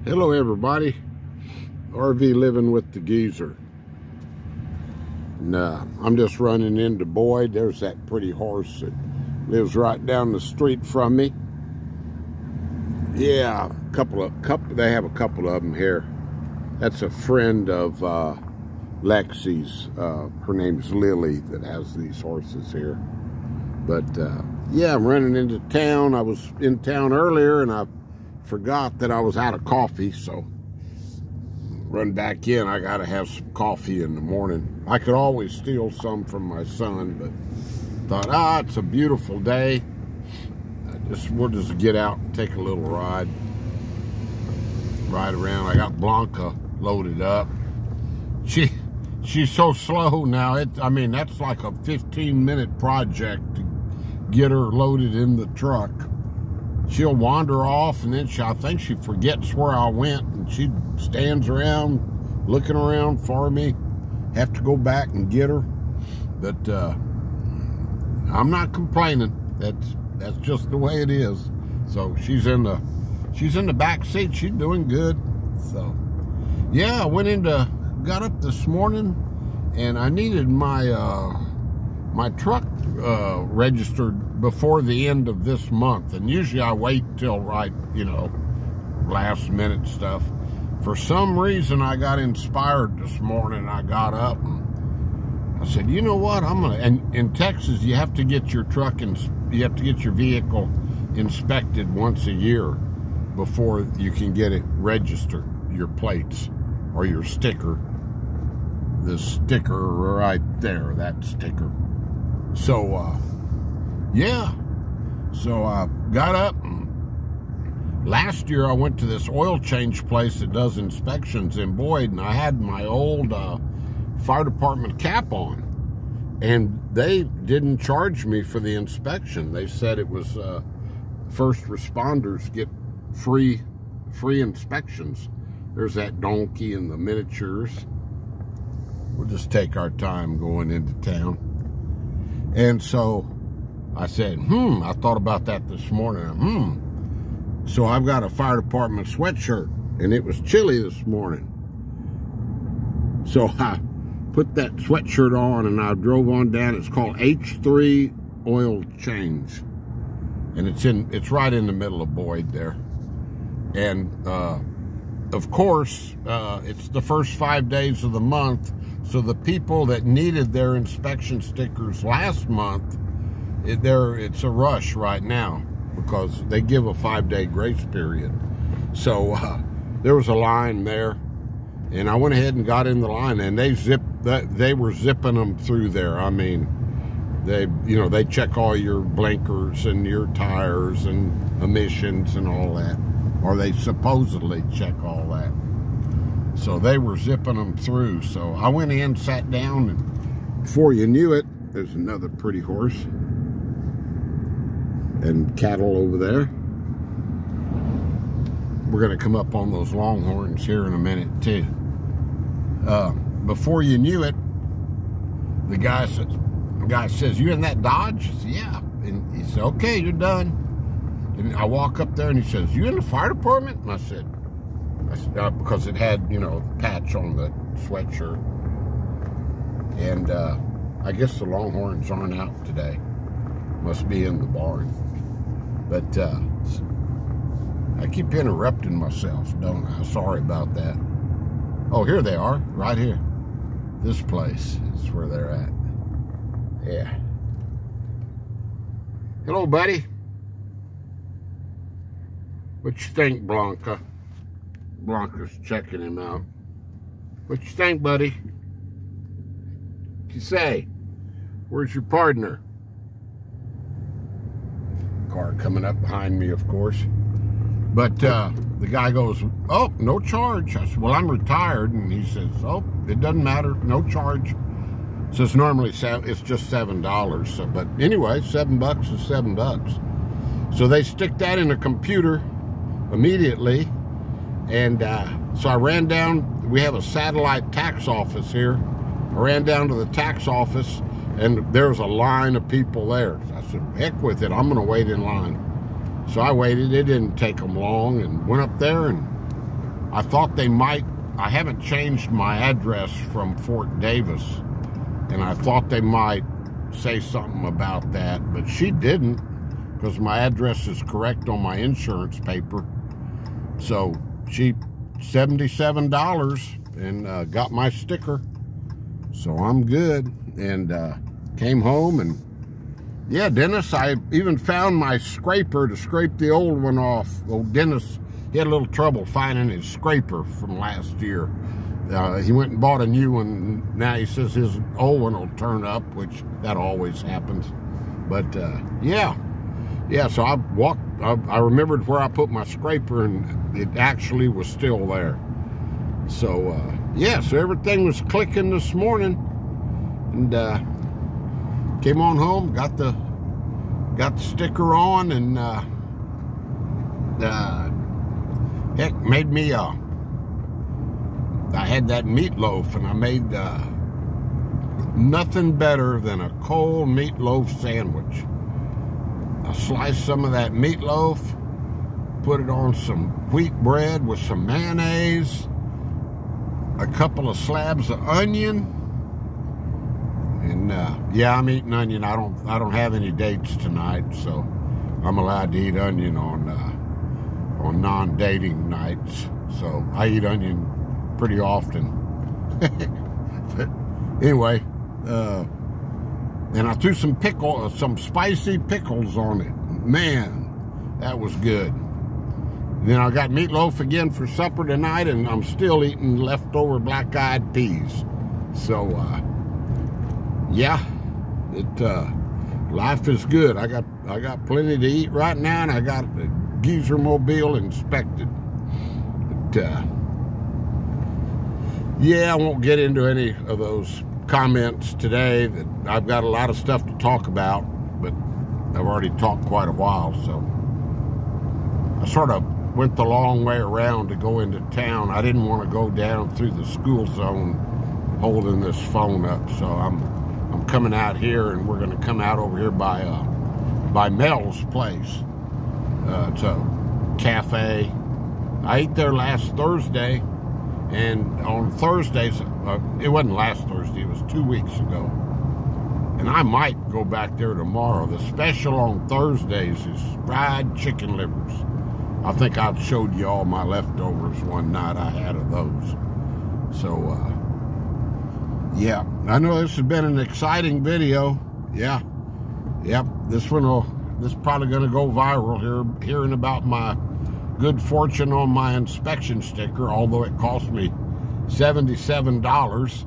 Hello everybody, RV living with the geezer. And, I'm just running into Boyd. There's that pretty horse that lives right down the street from me. Yeah, they have a couple of them here. That's a friend of Lexi's. Her name's Lily that has these horses here. But yeah, I'm running into town. I was in town earlier and I forgot that I was out of coffee, so run back in. I gotta have some coffee in the morning. I could always steal some from my son, but thought, it's a beautiful day. We'll just get out and take a little ride around. I got Blanca loaded up. She's so slow now. I mean, that's like a 15-minute project to get her loaded in the truck. She'll wander off, and then I think she forgets where I went, and she stands around looking around for me. Have to go back and get her, but I'm not complaining. That's just the way it is. So she's in the back seat. She's doing good. So yeah, I got up this morning, and I needed my truck registered before the end of this month, and usually I wait till last minute stuff. For some reason I got inspired this morning. I got up and I said, you know what, and in Texas you have to get your truck and you have to get your vehicle inspected once a year before you can get it registered, your plates or your sticker. The sticker right there, that sticker. So yeah, so I got up, and last year I went to this oil change place that does inspections in Boyd, and I had my old fire department cap on, and they didn't charge me for the inspection. They said it was first responders get free inspections. There's that donkey and the miniatures. We'll just take our time going into town. And so I said, I thought about that this morning. So I've got a fire department sweatshirt, and it was chilly this morning. So I put that sweatshirt on and I drove on down. It's called H3 Oil Change. And it's right in the middle of Boyd there. And of course, it's the first 5 days of the month. So the people that needed their inspection stickers last month, it's a rush right now because they give a 5-day grace period. So there was a line there, and I went ahead and got in the line, and they were zipping them through there. I mean, they check all your blinkers and your tires and emissions and all that, or they supposedly check all that. So they were zipping them through. So I went in, sat down, and before you knew it, there's another pretty horse and cattle over there. We're going to come up on those longhorns here in a minute too. Before you knew it, the guy says, "You in that Dodge?" I said, "Yeah." And he said, "Okay, you're done." And I walk up there and he says, "You in the fire department?" And I said, because it had, patch on the sweatshirt. And I guess the longhorns aren't out today. Must be in the barn. But I keep interrupting myself, don't I? Sorry about that. Oh, here they are, right here. This place is where they're at. Yeah. Hello, buddy. What you think, Blanca? Blanca's checking him out. What you think, buddy? What you say? Where's your partner? Car coming up behind me, of course. But the guy goes, "Oh, no charge." I said, "Well, I'm retired." And he says, "Oh, it doesn't matter, no charge." Says normally it's just $7. So, but anyway, $7 is $7. So they stick that in a computer immediately. And so I ran down. We have a satellite tax office here. I ran down to the tax office, and there's a line of people there. So I said, heck with it, I'm going to wait in line. So I waited. It didn't take them long, and went up there and I thought they might. I haven't changed my address from Fort Davis, and I thought they might say something about that, but she didn't, because my address is correct on my insurance paper. So she $77 and got my sticker, so I'm good. And came home, and yeah, Dennis, I even found my scraper to scrape the old one off. Old Dennis, he had a little trouble finding his scraper from last year. He went and bought a new one, and now he says his old one will turn up, which that always happens. But yeah, so I remembered where I put my scraper, and it actually was still there. So yeah, so everything was clicking this morning, and came on home, got the sticker on, and heck, made me I had that meatloaf, and I made nothing better than a cold meatloaf sandwich. I sliced some of that meatloaf, put it on some wheat bread with some mayonnaise, a couple of slabs of onion, and yeah, I'm eating onion. I don't have any dates tonight, so I'm allowed to eat onion on non-dating nights. So I eat onion pretty often. But anyway, and I threw some spicy pickles on it. Man, that was good. And then I got meatloaf again for supper tonight, and I'm still eating leftover black-eyed peas. So yeah, life is good. I got plenty to eat right now, and I got the Geezer Mobile inspected. But, yeah, I won't get into any of those comments today. That I've got a lot of stuff to talk about, but I've already talked quite a while, so I sort of went the long way around to go into town. I didn't want to go down through the school zone holding this phone up, so I'm coming out here, and we're going to come out over here by Mel's place. It's a cafe. I ate there last Thursday. And on Thursdays, it wasn't last Thursday, it was 2 weeks ago. And I might go back there tomorrow. The special on Thursdays is fried chicken livers. I think I showed you all my leftovers one night I had of those. So, yeah, I know this has been an exciting video. Yeah, yep, this is probably going to go viral here, hearing about my good fortune on my inspection sticker, although it cost me $77.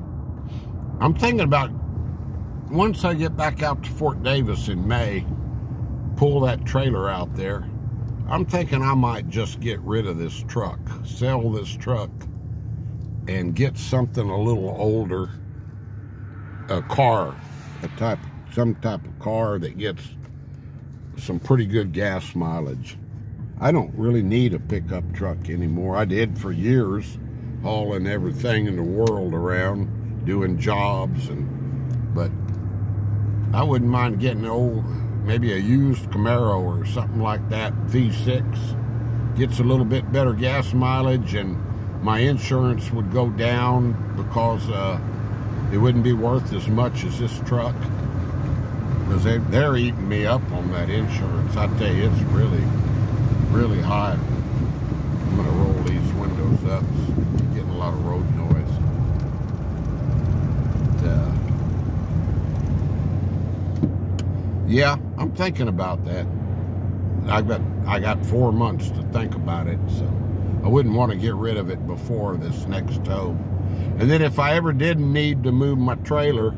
I'm thinking about, once I get back out to Fort Davis in May, pull that trailer out there, I'm thinking I might just get rid of this truck, sell this truck, and get something a little older, a car, some type of car that gets some pretty good gas mileage. I don't really need a pickup truck anymore. I did for years, hauling everything in the world around, doing jobs, but I wouldn't mind getting an old, maybe a used Camaro or something like that, V6. Gets a little bit better gas mileage, and my insurance would go down because it wouldn't be worth as much as this truck. Because they're eating me up on that insurance. I tell you, it's really high. I'm going to roll these windows up. It's getting a lot of road noise. But, yeah, I'm thinking about that. I got 4 months to think about it, so I wouldn't want to get rid of it before this next tow. And then if I ever did need to move my trailer,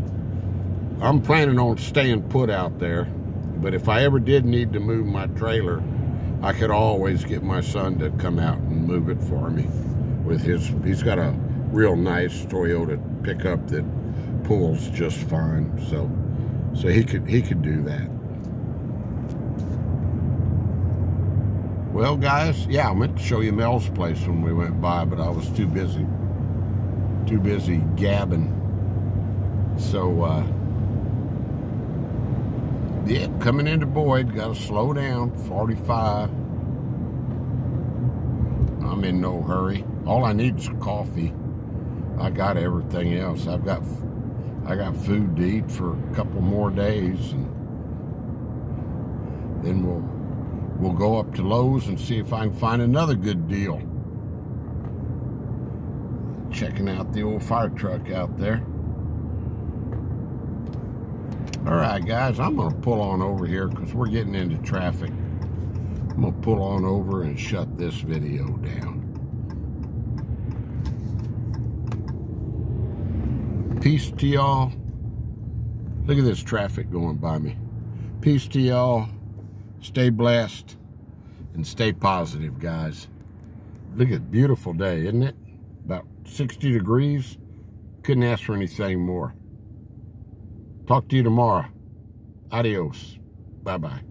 I'm planning on staying put out there, but if I ever did need to move my trailer, I could always get my son to come out and move it for me. With he's got a real nice Toyota pickup that pulls just fine, so he could do that. Well, guys, yeah, I meant to show you Mel's place when we went by, but I was too busy gabbing. So, yeah, coming into Boyd, got to slow down, 45. I'm I'm in no hurry. All I need is coffee. I got everything else. I got food to eat for a couple more days, and then we'll go up to Lowe's and see if I can find another good deal. Checking out the old fire truck out there. All right, guys, I'm going to pull on over here because we're getting into traffic. I'm going to pull on over and shut this video down. Peace to y'all. Look at this traffic going by me. Peace to y'all. Stay blessed and stay positive, guys. Look at beautiful day, isn't it? About 60 degrees. Couldn't ask for anything more. Talk to you tomorrow. Adios. Bye-bye.